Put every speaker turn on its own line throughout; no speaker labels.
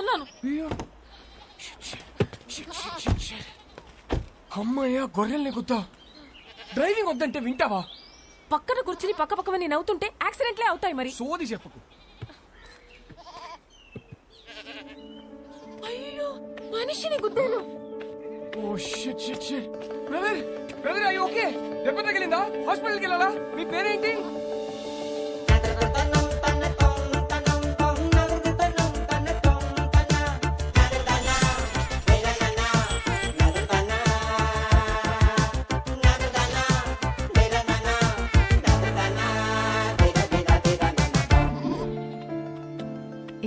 ఉన్నాను.
అమ్మయ్యా గొర్రెల్ని గుద్దా. డ్రైవింగ్ వద్దంటే వింటావా?
పక్కన కూర్చుని పక్క పక్కన నేను అవుతుంటే యాక్సిడెంట్లే అవుతాయి మరి.
సోది చెప్పకు.
అయ్యో మనిషిని గుద్దాను.
Oh shit shit shit. Brother brother అయ్యి ఓకే? దెబ్బ తగిలిందా? హాస్పిటల్కి వెళ్ళాలా? మీ పేరేంటి?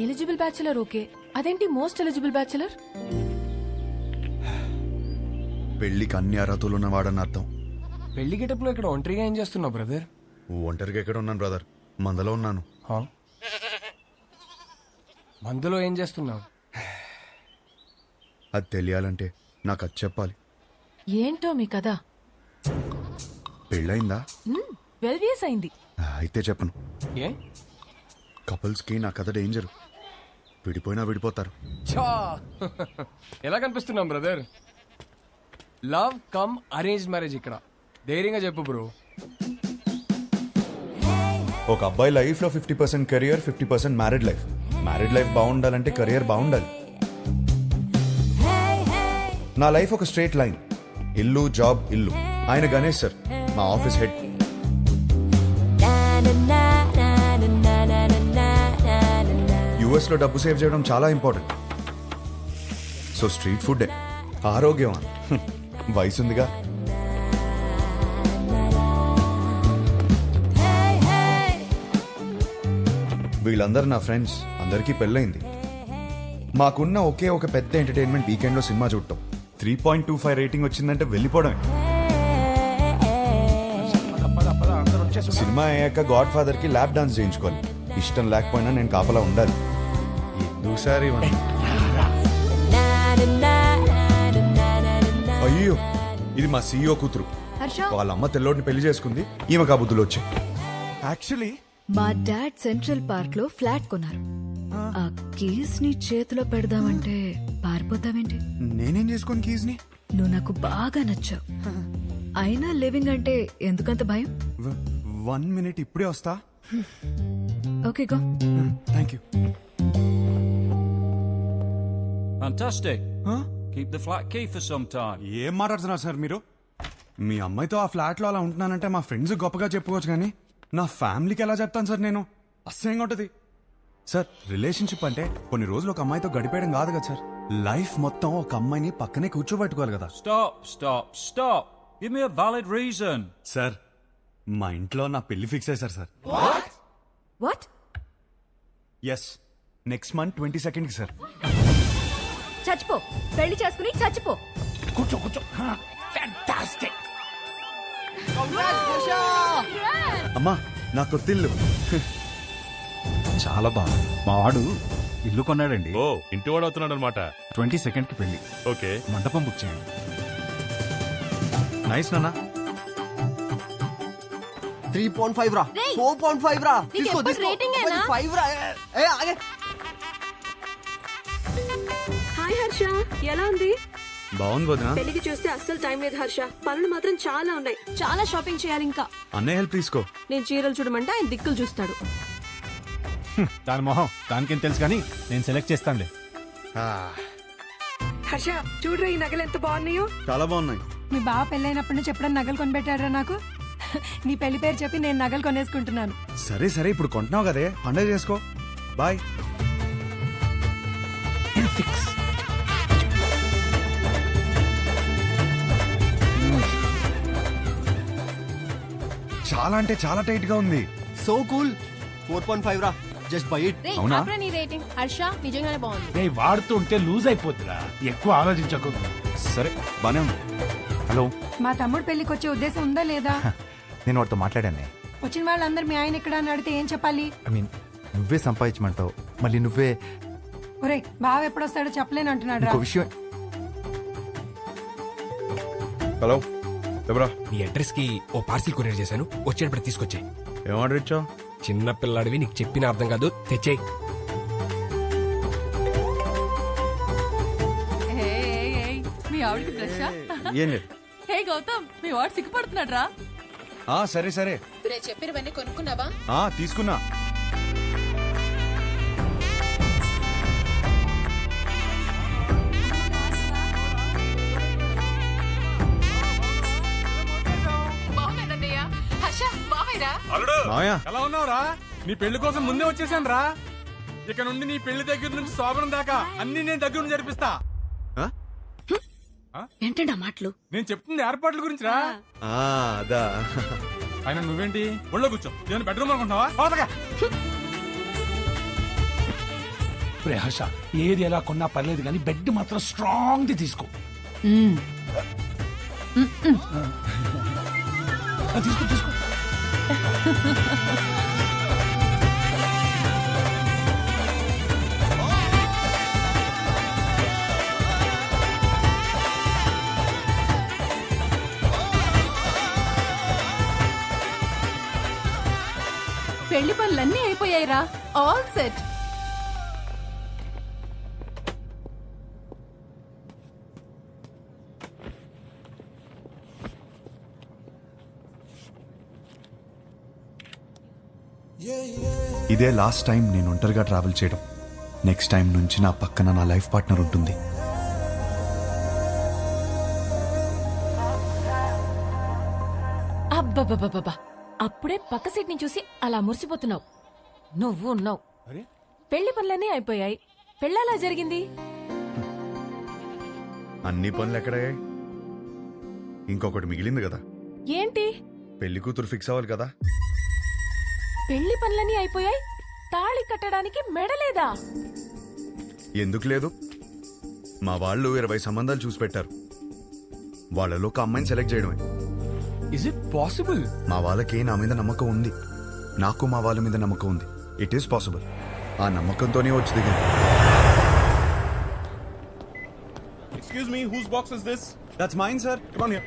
ఎలిజిబుల్ బ్యాచులర్ ఓకే, అదేంటి మోస్ట్ ఎలిజిబుల్ బ్యాచులర్?
పెళ్లికి అన్ని అర్హతలు ఉన్నవాడని అర్థం.
పెళ్లి గెటప్లో ఇక్కడ ఒంటరిగా ఏం చేస్తున్నావు బ్రదర్?
ఒంటరిగా ఎక్కడ ఉన్నాను బ్రదర్, మందలో ఉన్నాను.
మందులో ఏం చేస్తున్నావు?
అది తెలియాలంటే నాకు అది చెప్పాలి.
ఏంటో మీ కదా?
పెళ్ళయిందా?
12 years అయింది.
అయితే చెప్పను.
ఏ?
కపుల్స్ కి నా కథ డేంజర్. విడిపోయినా విడిపోతారు.
చా ఎలా కనిపిస్తున్నాం brother? Love cum arrange marriage ఇక్కడ. ధైర్యంగా చెప్పు బ్రో.
ఒక అబ్బాయి లైఫ్ లో 50% career, 50% married life. Married life బాగుండాలంటే కెరియర్ బాగుండాలి. నా లైఫ్ ఒక స్ట్రైట్ లైన్. ఇల్లు జాబ్ ఇల్లు. ఆయన గణేష్ సార్, మా ఆఫీస్ హెడ్. యుఎస్ లో డబ్బు సేవ్ చేయడం చాలా ఇంపార్టెంట్. సో స్ట్రీట్ ఫుడ్ ఆరోగ్యం. వయసుందిగా. వీళ్ళందరూ నా ఫ్రెండ్స్. అందరికీ పెళ్ళైంది. మాకున్న ఒకే ఒక పెద్ద ఎంటర్టైన్మెంట్ వీకెండ్ లో సినిమా చూడటం. 3.25 రేటింగ్ వచ్చిందంటే వెళ్ళిపోవడమే. సినిమా అయ్యాక గాడ్ ఫాదర్ కి ల్యాప్ డాన్స్ చేయించుకోవాలి. ఇష్టం లేకపోయినా నేను కాపలా ఉండాలి. ఎందుసారి అయ్యో, ఇది మా సీఈఓ కూతురు. వాళ్ళ అమ్మ తెల్లోడిని పెళ్లి చేసుకుంది. ఈమె కాబుద్దులు వచ్చాయి. యాక్చువల్లీ
మా డాడ్ సెంట్రల్ పార్క్ లో ఫ్లాట్ కొన్నారు. ఆ కీస్ ని చేతిలో పెడదామంటే పారిపోతావేంటి?
నేనేం చేసుకోను కీస్ ని?
నువ్వు నాకు బాగా నచ్చావు. అయినా లివింగ్ అంటే ఎందుకంత భయం?
1 minute ఇప్పుడే వస్తా.
Okay go.
Thank you.
Fantastic. Keep the flat key for some time.
ఏం మాట్లాడుతున్నారు సార్ మీరు? మీ అమ్మాయితో ఆ ఫ్లాట్ లో అలా ఉంటున్నానంటే మా ఫ్రెండ్స్ గొప్పగా చెప్పుకోవచ్చు, కానీ నా ఫ్యామిలీకి ఎలా చెప్తాను సార్ నేను? అసహ్యంగా ఉంటది సార్. రిలేషన్షిప్ అంటే కొన్ని రోజులు ఒక అమ్మాయితో గడిపేయడం కాదు కదా సార్. లైఫ్ మొత్తం ఒక అమ్మాయిని పక్కనే కూర్చోబెట్టుకోవాలి కదా.
Stop. Give me a valid reason.
Sir, మా ఇంట్లో నా పెళ్లి ఫిక్స్ అయ్యారు sir.
What?
Yes, next month 22nd కి సార్.
చచ్చిపో, పెళ్లి చేసుకుని చచ్చిపో.
కూర్చో ఫ్యాంటాస్టిక్.
అమ్మా, నా కొత్తిల్లు.
చాలా బాగుంది. మా వాడు ఇల్లు కొన్నాడండి.
ఓ, ఇంటివాడు అవుతున్నాడు అనమాట.
22nd కి పెళ్లి.
ఓకే,
మండపం బుక్ చేయండి.
నైస్ నాన్న.
3.5 రా, 4.5 రా. తీసుకో 5 రా. ఆగే.
హాయ్ హర్ష, ఎలా ఉంది?
బాగుంది వదినా.
పెళ్లికి చూస్తే అస్సలు టైం లేదు హర్ష. పనులు మాత్రం చాలా ఉన్నాయి. చాలా షాపింగ్ చేయాలి ఇంకా.
అన్నయ్య హెల్ప్ తీసుకో.
నేను చీరలు చూడమంటే ఆయన దిక్కులు చూస్తాడు.
దాని మొహం దానికేం తెలుసు, కానీ నేను సెలెక్ట్ చేస్తానులే.
హర్ష చూడరా, ఈ నగలు ఎంత బాగున్నాయో.
చాలా బాగున్నాయి.
మీ బావ పెళ్ళైనప్పటి నుంచి ఎప్పుడైనా నగలు కొనిపెట్టారా నాకు? నీ పెళ్లి పేరు చెప్పి నేను నగలు కొనేసుకుంటున్నాను.
సరే ఇప్పుడు కొంటున్నావు కదే, పండగ చేసుకో. బాయ్. చాలా అంటే చాలా టైట్ గా ఉంది.
So cool. 4.5 రా, జస్ట్ బై ఇట్.
అవునా?
నీ రేటింగ్ హర్ష నిజంగానే బాగుంది.
వాడుతుంటే లూజ్ అయిపోతురా, ఎక్కువ ఆలోచించకు.
సరే, బానే ఉంది.
హలో,
మా తమ్ముడు పెళ్లికి వచ్చే ఉద్దేశం ఉందా లేదా?
నేను వాడితో మాట్లాడానే.
వచ్చిన వాళ్ళందరూ మీ ఆయన ఎక్కడ అని అడిగితే ఏం చెప్పాలి?
ఐ మీన్, నువ్వే సంపాదించమంటావు, మళ్ళీ నువ్వే.
ఒరే, బావ ఎప్పుడొస్తాడో చెప్పలేను అంటున్నాడు రా.
ఇంకో విషయం.
హలో, ఎవరా?
నీ అడ్రస్ కి ఓ పార్సిల్ కొరియర్ చేశాను, వచ్చేటప్పుడు తీసుకొచ్చాయి.
ఏం ఆర్డర్ ఇచ్చావు?
చిన్న పిల్లాడివి, నీకు చెప్పిన అర్థం కాదు, తెచ్చేయి.
ఆవిడకి బ్రష్
ఏం లేదు.
హే గౌతమ్ మీ వాడు సిగ్గుపడుతున్నాడు రా.
సరే సరే
చెప్పినవన్నీ కొనుక్కున్నావా?
తీసుకున్నా. మావయ్య,
ఎలా ఉన్నావురా? నీ పెళ్లి కోసం ముందే వచ్చేసాను రా. ఇక నుండి నీ పెళ్లి దగ్గర నుంచి శోభనం దాకా అన్ని నేను దగ్గర నుండి జరిపిస్తా.
ఏంటండి ఆ మాటలు?
నేను చెప్తుంది ఏర్పాట్ల గురించి రా.
అదా
ఆయన నువ్వేంటి ఒళ్ళో కూర్చో. నేను బెడ్రూమ్ అనుకుంటున్నావా? పోతగా.
రే హర్ష, ఏది ఎలా కొన్నా పర్లేదు కానీ బెడ్ మాత్రం స్ట్రాంగ్ ది తీసుకో. తీసుకో తీసుకో.
పెళ్లి పనులన్నీ అయిపోయాయిరా. All set.
ఇదే లాస్ట్ టైం నేను ఒంటరిగా ట్రావెల్ చేయడం. నెక్స్ట్ టైం నుంచి నా పక్కన నా లైఫ్ పార్ట్నర్ ఉంటుంది.
అబ్బబ్బబ్బబ్బా, అప్పుడే పక్క సీట్ ని చూసి అలా మురిసిపోతున్నావు. నువ్వు ఉన్నావు. పెళ్లి పనులన్నీ అయిపోయాయి. పెళ్ళలా జరిగింది.
అన్ని పనులు ఎక్కడే? ఇంకొకటి మిగిలింది కదా.
ఏంటి?
పెళ్లి కూతురు ఫిక్స్ అవ్వాలి కదా.
పెళ్లి పనులన్నీ అయిపోయాయి. తాళి కట్టడానికి మెడలేదా?
ఎందుకు లేదు? మా వాళ్ళు 20 సంబంధాలు చూసి పెట్టారు. వాళ్ళలో ఒక అమ్మాయిని సెలెక్ట్ చేయడమే.
Is it possible?
మా వాళ్ళకి నా మీద నమ్మకం ఉంది, నాకు మా వాళ్ళ మీద నమ్మకం ఉంది. It is possible. ఆ నమ్మకంతోనే వచ్చి దిగింది.
Excuse me, whose box is this?
That's mine, sir.
Come on here.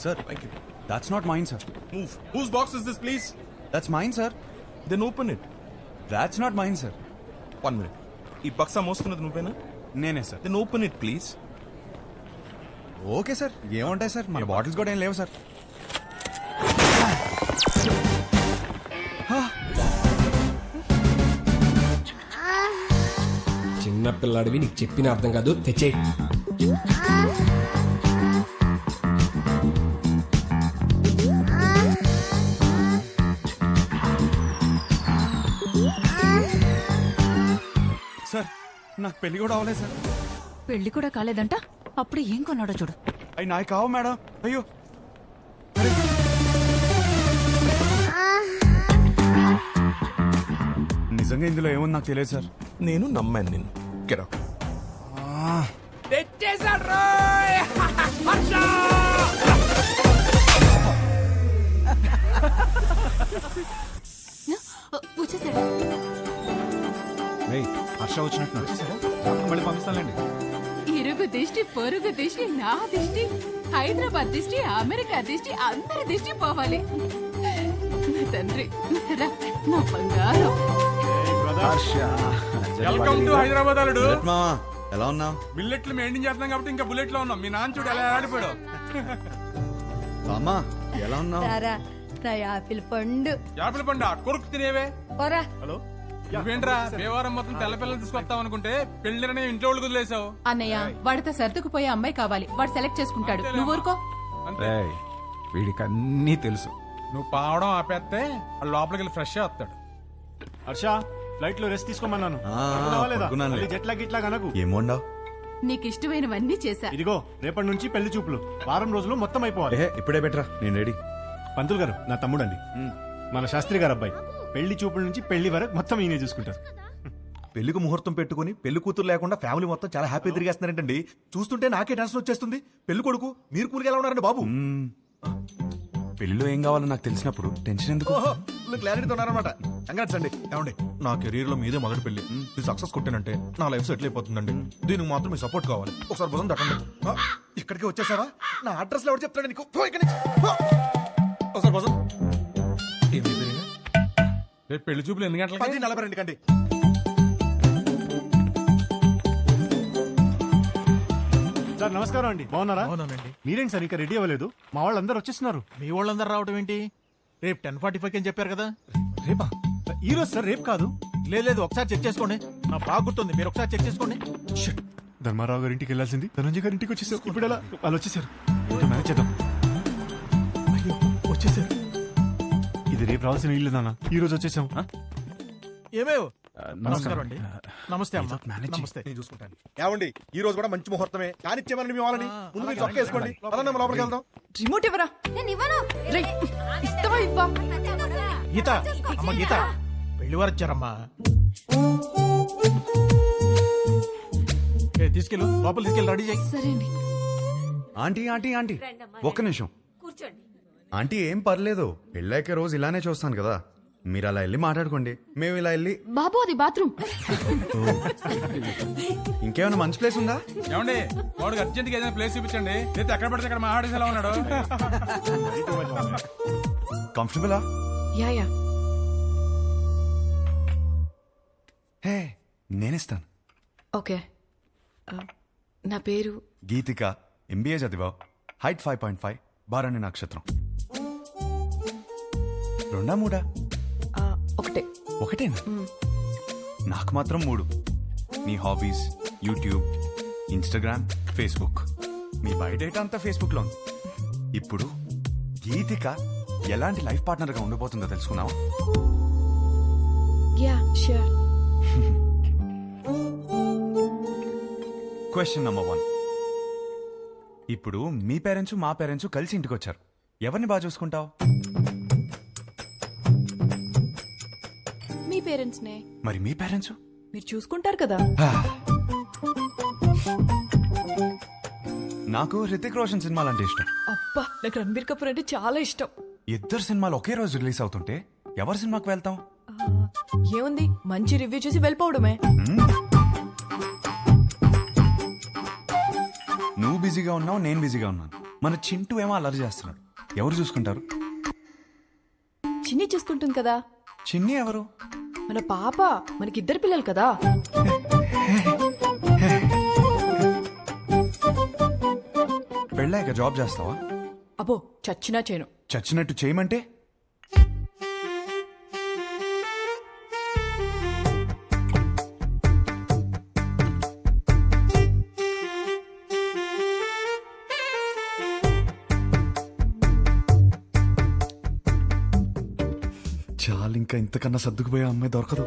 Sir, thank you. That's not mine, sir.
Move. Whose box is this, please?
That's mine, sir.
Then open it.
That's not mine, sir.
1 minute. ఈ బక్సా మోస్తున్నది నువ్వేనా?
నేనే sir.
Then open it, please.
Okay sir. ఏముంటాయి sir, మన bottles కూడా ఏం లేవు sir.
చిన్న పిల్లాడివి, నీకు చెప్పిన అర్థం కాదు. తెచ్చే.
సార్, నాకు పెళ్లి కూడా అవ్వలేదు సార్.
పెళ్లి కూడా కాలేదంట. అప్పుడు ఏం కొన్నాడో చూడు.
అవి నాకు కావు మేడం. అయ్యో, నిజంగా ఇందులో ఏముంది నాకు తెలియదు సార్.
నేను నమ్మాను నిన్ను. Get out.
వచ్చేసాడు.
హర్ష వచ్చినట్టు మళ్ళీ పంపిస్తానండి.
ఇరుగు దిష్టి, పొరుగు దిష్టి, నా దిష్టి, హైదరాబాద్ దిష్టి, అమెరికా దిష్టి, అందరి దిష్టి పోవాలి. నా తండ్రి రా, నా బంగారం.
వెల్కమ్ టు హైదరాబాద్ అల్లుడు.
మామా, ఎలా ఉన్నావు?
బిల్లెట్లు మెయింటైన్ చేస్తున్నాం కాబట్టి ఇంకా బుల్లెట్ లో ఉన్నాం. మీ నాన్న చూడు ఎలా ఆడిపోయాడు.
అమ్మా, ఎలా ఉన్నావు?
యాపిల్ పండు
యాపిల్ పండు కొరుకు తినేవే.
పోరా.
హలో, నువ్వేంట్రా వ్యవహారం మొత్తం తెల్ల పిల్లలు తీసుకొస్తావు అనుకుంటే పెళ్లిని ఇంట్లో వాళ్ళు వదిలేసావు.
అన్నయ్య, వాడితో సర్దుకుపోయే అమ్మాయి కావాలి. వాడు సెలెక్ట్ చేసుకుంటాడు. నువ్వు ఊరుకో.
అంతే.
వీడికి అన్నీ తెలుసు.
నువ్వు పావడం ఆపేస్తే వాళ్ళు లోపలికి వెళ్ళి ఫ్రెష్ వస్తాడు.
హర్ష, ఫ్లైట్ లో రెస్ట్ తీసుకోమన్నాను.
పడుకున్నానులే.
జెట్లా గిట్లా కనకు.
ఏం వండావు?
నీకు ఇష్టమైనవన్నీ చేశా.
ఇదిగో, రేపటి నుంచి పెళ్లి చూపులు. వారం రోజులు మొత్తం అయిపోవాలి.
ఇప్పుడే బెటరా, నేను రెడీ.
పంతులు గారు నా తమ్ముడండి, మన శాస్త్రి గారు అబ్బాయి. పెళ్లి చూపుల నుంచి పెళ్లి వరకు మొత్తం ఈయనే చూసుకుంటారు.
పెళ్లికి ముహూర్తం పెట్టుకుని పెళ్లి కూతురు లేకుండా ఫ్యామిలీ మొత్తం చాలా హ్యాపీ తిరిగేస్తున్నారంటండి. చూస్తుంటే నాకే టెన్షన్ వచ్చేస్తుంది. పెళ్లి కొడుకు మీరు కూలికి ఎలా ఉన్నారండి బాబు?
పెళ్లిలో ఏం కావాలో నాకు తెలిసినప్పుడు టెన్షన్ ఎందుకు?
క్లారిటీతో ఉన్నారనమాట. కంగ్రాట్స్ అండి. ఏమండి, నా కెరీర్ లో మీదే మొదటి పెళ్లి. ఇది సక్సెస్ కొట్టానంటే నా లైఫ్ సెటిల్ అయిపోతుందండి. దీనికి మాత్రం మీ సపోర్ట్ కావాలి. ఒకసారి భుజం తట్టండి. ఇక్కడికి వచ్చేసావా? నా అడ్రస్ లో ఎవరు చెప్తాడు నీకు? ఒకసారి భుజం.
రేపు పెళ్లి చూపులు ఎన్ని గంటలకి?
10:42 కండి.
సార్ నమస్కారం అండి, బాగున్నారా?
అవునండి.
మీరేంటి సార్ ఇంకా రెడీ అవ్వలేదు? మా వాళ్ళందరూ వచ్చేస్తున్నారు.
మీ వాళ్ళందరూ రావడం ఏంటి? రేపు 10:45 అని చెప్పారు కదా.
రేపా? ఈ రోజు సార్, రేపు కాదు.
లేదు ఒకసారి చెక్ చేసుకోండి. నా బాగా గుర్తుంది, మీరు ఒకసారి చెక్ చేసుకోండి.
Shit. ధర్మారావు గారి ఇంటికి వెళ్ళాల్సింది ధనంజయ్ గారి ఇంటికి వచ్చేసారు. ఇప్పుడు ఎలా? వాళ్ళు వచ్చేసారు. ఏంటో మేనేజ్ చేద్దాం.
అయ్యో వచ్చేసారు.
ఇది రేపు రావాల్సిన ఇల్లు నాన్న, ఈ రోజు వచ్చేసాం.
ఏమేవ్ నమస్కారం అండి. నమస్తే అమ్మా. నమస్తే.
నేను చూసుకుంటాను. ఏమండి ఈ రోజు కూడా మంచి ముహూర్తమే కానిచ్చేమని మీ వాళ్ళని ముందు మీరు చొక్కా వేసుకోండి. పదండి అమ్మ, లోపలికి వెళ్దాం.
రిమోట్ ఇవ్వరా. ఇస్తావా ఇవ్వా?
గీత అమ్మ, గీత పెళ్లి వారు వచ్చారమ్మా. తీసుకెళ్ళు, లోపల తీసుకెళ్ళి రెడీ చేయి.
సరే అండి.
ఆంటీ ఆంటీ ఆంటీ ఒక్క నిమిషం. ఆంటీ ఏం పర్లేదు, పెళ్ళాక రోజు ఇలానే చూస్తాను కదా, మీరు అలా వెళ్ళి మాట్లాడుకోండి, మేము ఇలా వెళ్ళి.
బాబు అది బాత్రూమ్.
ఇంకేమైనా మంచి ప్లేస్ ఉందా?
ఏమండి వాడికి అర్జెంట్ గా ఏదైనా ప్లేస్ చూపించండి, లేదా ఎక్కడ పడితే అక్కడ మా ఆడేసి ఎలా ఉన్నాడు.
కంఫర్టబులా?
Yeah yeah.
హే నేనిస్తాను.
ఓకే. నా పేరు
గీతిక, ఎంబీఏ చదివావు, హైట్ 5.5, బారాణి నక్షత్రం. రెండా మూడా?
ఒకటే.
ఒకటేనా? నాకు మాత్రం 3. నీ హాబీస్ యూట్యూబ్, ఇన్స్టాగ్రామ్, ఫేస్బుక్. మీ బయోడేటా అంతా ఫేస్బుక్ లో ఉంది. ఇప్పుడు గీతిక ఎలాంటి లైఫ్ పార్ట్నర్ గా ఉండబోతుందో తెలుసుకున్నావా?
Yeah sure.
Question number 1. ఇప్పుడు మీ పేరెంట్స్ మా పేరెంట్స్ కలిసి ఇంటికి వచ్చారు, ఎవరిని బాగా చూసుకుంటావు?
మీ పేరెంట్స్ నే.
మరి మీ పేరెంట్స్?
మీరు చూసుకుంటారు కదా.
నాకు హృతిక్ రోషన్ సినిమాలు అంటే ఇష్టం.
అబ్బా నాకు రణబీర్ కపూర్ అంటే చాలా ఇష్టం.
ఇద్దరు సినిమాలు ఒకే రోజు రిలీజ్ అవుతుంటే ఎవరి సినిమాకి వెళ్తాం?
ఏముంది, మంచి రివ్యూ చూసి వెళ్ళిపోవడమే.
నువ్వు బిజీగా ఉన్నావు, నేను బిజీగా ఉన్నాను. మన చింటూ ఏమో అల్లరి చేస్తున్నాడు, ఎవరు చూసుకుంటారు?
చిన్ని చూసుకుంటుంది కదా.
చిన్ని ఎవరు?
మన పాప. మనకిద్దరు పిల్లలు కదా.
పెళ్ళాక జాబ్ చేస్తావా?
అబ్బో చచ్చినా చేయను.
చచ్చినట్టు చేయమంటే? చాలు, ఇంకా ఇంతకన్నా సర్దుకుపోయే అమ్మాయి దొరకదు.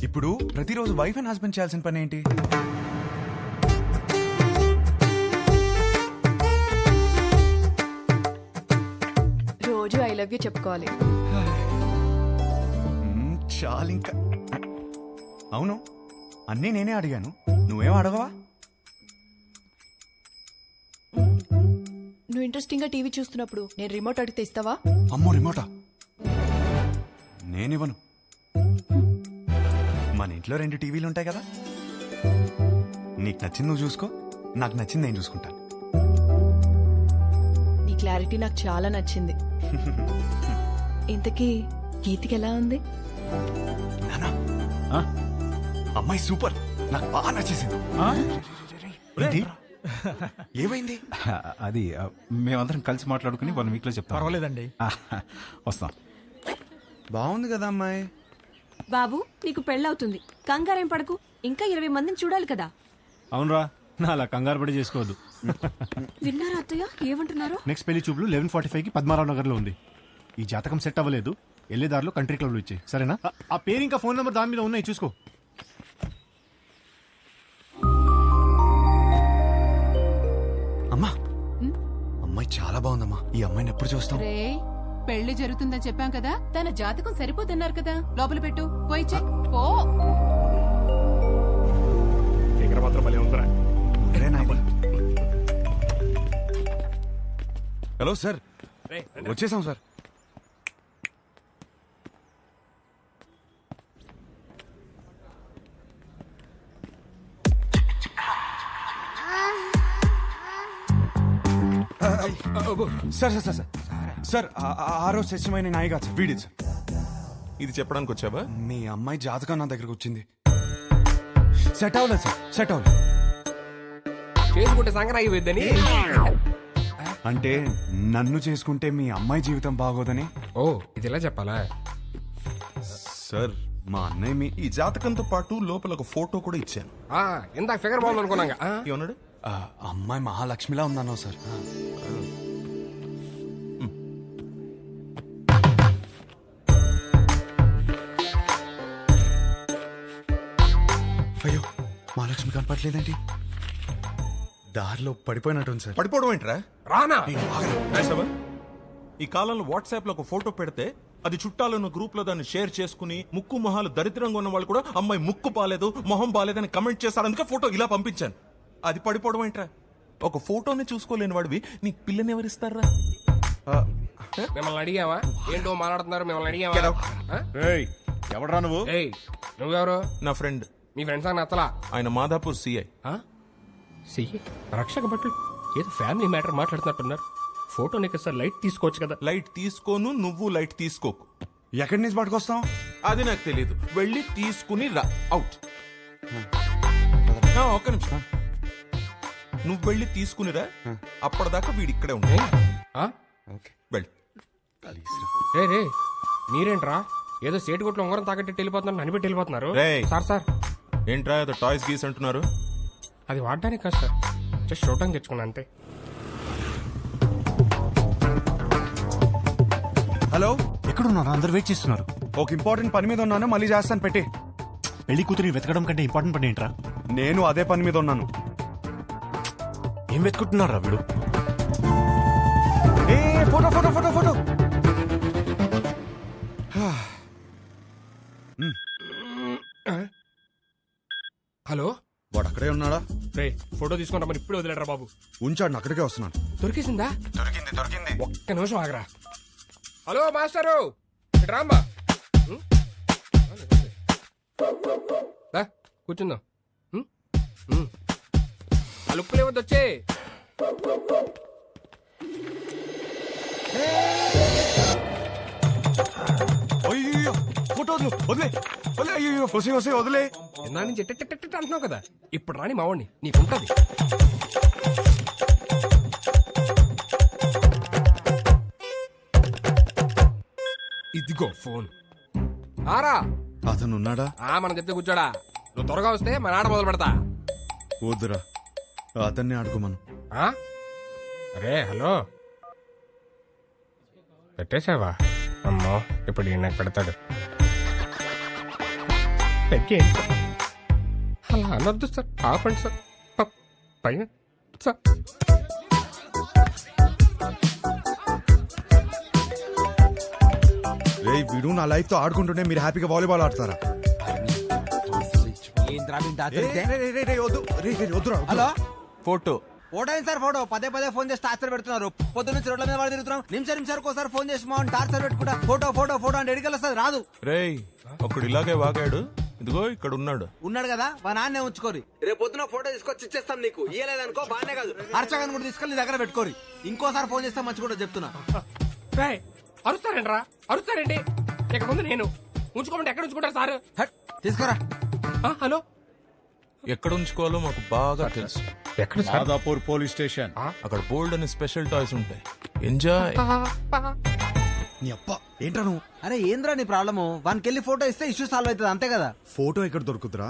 ఇప్పుడు ప్రతిరోజు వైఫ్ అండ్ హస్బెండ్ చేయాల్సిన పని ఏంటి?
రోజు ఐ లవ్ యూ చెప్పుకోవాలి.
చాలు ఇంకా. అవును, అన్నీ నేనే అడిగాను, నువ్వేం అడగవా?
నువ్వు ఇంట్రెస్టింగ్ గా టీవీ చూస్తున్నప్పుడు నేను రిమోట్ అడిగితే ఇస్తావా?
అమ్మో రిమోటా? నేనివ్వను. మన ఇంట్లో 2 టీవీలు ఉంటాయి కదా, నీకు నచ్చింది నువ్వు చూసుకో, నాకు నచ్చింది నేను చూసుకుంటాను.
నీ క్లారిటీ నాకు చాలా నచ్చింది. ఇంతకీ గీతికి ఎలా ఉంది?
నానా, అమ్మాయి సూపర్, నాకు బాగా నచ్చేసింది. ఏంటి? ఏమైంది?
అది మేమందరం కలిసి మాట్లాడుకుని 1 వీక్ లో చెప్తాం.
పర్వాలేదండి.
వస్తాం.
బాగుంది కదా అమ్మాయి.
బాబు నీకు పెళ్ళవుతుంది, కంగారేం పడకు, ఇంకా 20 మందిని చూడాలి కదా.
అవునరా, నా అలా కంగారు పడి చేసుకోవద్దు.
విన్నారా అత్తయ్య ఏమంటున్నారు?
నెక్స్ట్ పెళ్లి చూపులు 11:45కి పద్మారావు నగర్ లో ఉంది. ఈ జాతకం సెట్ అవ్వలేదు, వెళ్ళేదారిలో కంట్రీ క్లబ్ లో ఇచ్చాయి, సరేనా? ఆ పేరు ఇంకా ఫోన్ నెంబర్ దాని మీద ఉన్నాయి, చూసుకో.
అమ్మా, అమ్మాయి చాలా బాగుందమ్మా. ఈ అమ్మాయిని ఎప్పుడు చూస్తాం?
పెళ్లి జరుగుతుందని చెప్పాం కదా, తన జాతకం సరిపోతున్నారు కదా. లోపల పెట్టు, పోయి చెక్. ఓ
ఫిగర్ మాత్రం భలే ఉందిరా.
హలో సార్, వచ్చేసాం sir. Sir sir sir sir, ఆ రోజు సత్యమైన నాయి కాదు సార్, వీడి సార్.
ఇది చెప్పడానికి వచ్చావా?
మీ అమ్మాయి జాతకం నా దగ్గరకు వచ్చింది. సెట్ అవ్వలేదు సార్, సెట్ అవ్వలేదు.
చేసుకుంటే సంక్రాంతి అయిపోద్దని.
అంటే నన్ను చేసుకుంటే మీ అమ్మాయి జీవితం బాగోదని.
ఓ ఇది ఇలా చెప్పాలా?
సార్ మా అన్నయ్య మీ
ఈ జాతకంతో పాటు లోపల ఒక ఫోటో కూడా ఇచ్చాను.
ఇంత ఫిగర్ బాగుంది అనుకున్నాగా.
ఏమన్నాడు?
అమ్మాయి మహాలక్ష్మిలా ఉందన్నావు సార్. అయ్యో మహాలక్ష్మి కనపట్లేదండి. దారిలో పడిపోయినట్టుంది సార్.
పడిపోవడం ఏంట్రా?
రానా
ఈ కాలంలో వాట్సాప్ లో ఒక ఫోటో పెడితే అది చుట్టాలను గ్రూప్ లో దాన్ని షేర్ చేసుకుని ముక్కు మొహాలు దరిద్రంగా ఉన్న వాళ్ళు కూడా అమ్మాయి ముక్కు బాలేదు మొహం బాలేదని కమెంట్ చేశారు. అందుకే ఫోటో ఇలా పంపించాను. అది పడిపోవడం ఏంట్రా? ఒక ఫోటోని చూసుకోలేని వాడివి నీకు పిల్లని ఎవరిస్తారా?
మిమ్మల్ని అడిగావా? ఏంటో మాట్లాడుతున్నారు? మిమ్మల్ని అడిగావా?
ఎవడరా నువ్వు?
నువ్వెవరు?
నా ఫ్రెండ్.
మీ ఫ్రెండ్స్ అని నచ్చలా?
ఆయన మాదాపూర్ సిఐ.
రక్షక భటులు ఏదో ఫ్యామిలీ మ్యాటర్ మాట్లాడుతున్నట్టున్నారు. ఫోటో నీకు సార్ లైట్ తీసుకోవచ్చు కదా.
లైట్ తీసుకోను, నువ్వు లైట్ తీసుకోకు.
ఎక్కడి నుంచి పట్టుకొస్తాం?
అది నాకు తెలియదు. వెళ్ళి తీసుకుని రా. అవుట్. ఒక్క నిమిషం. నువ్వు వెళ్ళి తీసుకునిరా. అప్పటిదాకా వీడి ఇక్కడే ఉంటాయి. వెళ్ళి
రే మీరేంట్రా ఏదో సేటు కొట్లు ఉంగరం తాకట్టి వెళ్ళిపోతున్నారు, అనిపెట్టి వెళ్ళిపోతున్నారు. సార్
ఏంట్రా ఏదో టాయ్స్ గీస్ అంటున్నారు?
అది వాడడానికి కాదు సార్, జస్ట్ చూడటానికి తెచ్చుకున్నా అంతే.
హలో,
ఎక్కడున్నారు? అందరు వెయిట్ చేస్తున్నారు.
ఒక ఇంపార్టెంట్ పని మీద ఉన్నాను, మళ్ళీ చేస్తాను పెట్టి.
పెళ్లి కూతురి వెతకడం కంటే ఇంపార్టెంట్ పని ఏంట్రా?
నేను అదే పని మీద ఉన్నాను.
ఏం వెతుకుంటున్నారా వీడు?
Photo photo photo photo.
Hello,
వాడు అక్కడే ఉన్నాడా?
రే ఫోటో తీసుకుంటా మరి ఇప్పుడే వదిలేడరా బాబు.
ఉంచాడు, అక్కడికే వస్తున్నాను.
దొరికేసిందా?
దొరికింది.
ఒక్క నిమిషం ఆగరా. హలో మాస్టరు, రామ్మా కూర్చుందాం. ఆ లుక్కులు ఏవద్దు వచ్చే.
అయ్యో ఫోటో వదిలే వదిలే. అయ్యో వసే వదిలే.
ఇందా నుంచి అంటున్నావు కదా, ఇప్పుడు రాని మావాడిని నీకుంటది. ఇదిగో ఫోన్. ఆరా
అతను ఉన్నాడా?
మనం చెప్తే కూర్చోడా. నువ్వు త్వరగా వస్తే మన ఆట మొదలు పెడతా.
వద్దురా, అతన్ని ఆడుకోమను.
అరే హలో, పెట్టేశావా? అమ్మో ఇప్పుడు ఈయన పెడతాడు. అలా అనొద్దు సార్, ఆపండి సార్. పైన సార్.
రే వీడు నా లైఫ్ తో ఆడుకుంటుంటే మీరు హ్యాపీగా వాలీబాల్ ఆడతారా?
హలో,
ఫోటో
ఫోటో ఏంటి సార్? ఫోటో పదే ఫోన్ చేసి టార్చర్ పెడుతున్నారు. పొద్దు నుంచి రోడ్ల మీద తిరుగుతున్నాం. నిమిషానికి ఒకసారి ఫోన్ చేసి మా టార్చర్ పెట్టుకుంటా. ఫోటో ఫోటో ఫోటో అంటే ఎడికల్ వస్తుంది, రాదు.
రేయ్ ఒకడు ఇలాగే వాగాడు. ఇదిగో ఇక్కడ ఉన్నాడు
కదా, మా నాన్నే ఉంచుకోరి. రేపు పొద్దున ఫోటో తీసుకొచ్చి ఇచ్చేస్తాం నీకు. ఇయ్యలేదనుకో బానే కాదు, అర్చగాన్ని కూడా తీసుకెళ్ళి నీ దగ్గర పెట్టుకోరి. ఇంకోసారి ఫోన్ చేస్తే మంచి కూడా చెప్తున్నా.
అరుస్తారండి రా, అరుస్తారండి. ఇక ముందు నేను ఉంచుకోమంటే ఎక్కడ ఉంచుకుంటారు సార్?
తీసుకురా.
హలో,
ఎక్కడ ఉంచుకోవాలో మాకు బాగా తెలుసు.
ఎక్కడ?
Madhapur police station.
అక్కడ బోల్డ్ అని స్పెషల్ టాయ్స్ ఉంటాయి. ఎంజాయ్.
నీ అప్ప ఏంట్రా నువ్వు?
అరే ఏంద్రా నీ ప్రాబ్లము? వానికి వెళ్ళి ఫోటో ఇస్తే ఇష్యూ సాల్వ్ అవుతుంది, అంతే కదా.
ఫోటో ఎక్కడ దొరుకుతురా?